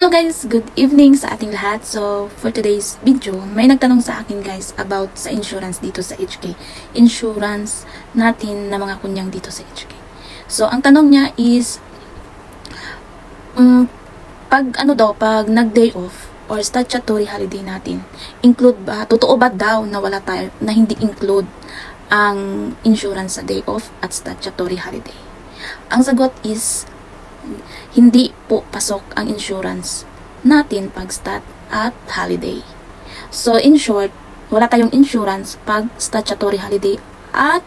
Hello guys, good evening sa ating lahat. So, for today's video, may nagtanong sa akin guys about sa insurance dito sa HK. Insurance natin na mga kunyang dito sa HK. So, ang tanong niya is, pag nag-day off or statutory holiday natin, include ba, totoo ba daw na wala tayo, na hindi include ang insurance sa day off at statutory holiday? Ang sagot is, hindi po pasok ang insurance natin pag stat at holiday. So, in short, wala tayong insurance pag statutory holiday at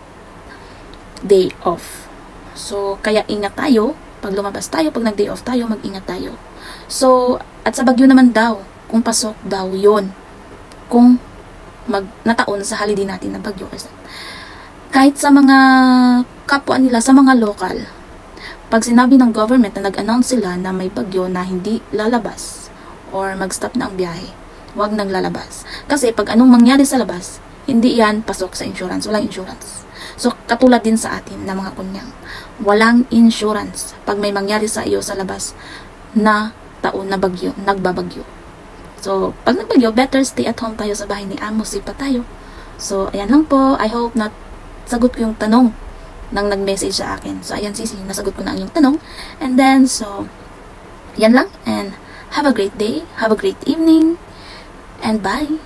day off. So, kaya ingat tayo. Pag lumabas tayo, pag nag-day off tayo, mag-ingat tayo. So, at sa bagyo naman daw, kung pasok daw yon, kung nataon sa holiday natin ng bagyo. Kahit sa mga kapwa nila, sa mga local, pag sinabi ng government na nag-announce sila na may bagyo na hindi lalabas or mag-stop na ang biyahe, huwag nang lalabas. Kasi pag anong mangyari sa labas, hindi yan pasok sa insurance. Walang insurance. So, katulad din sa atin na mga kunyang, walang insurance pag may mangyari sa iyo sa labas na taon na bagyo, nagbabagyo. So, pag nagbagyo, better stay at home tayo sa bahay ni Amo, sipa tayo. So, ayan lang po. I hope na sagot ko yung tanong nang nag-message sa akin. So, ayan Sisi, nasagot ko na ang iyong tanong. And then, so, yan lang. And have a great day, have a great evening, and bye!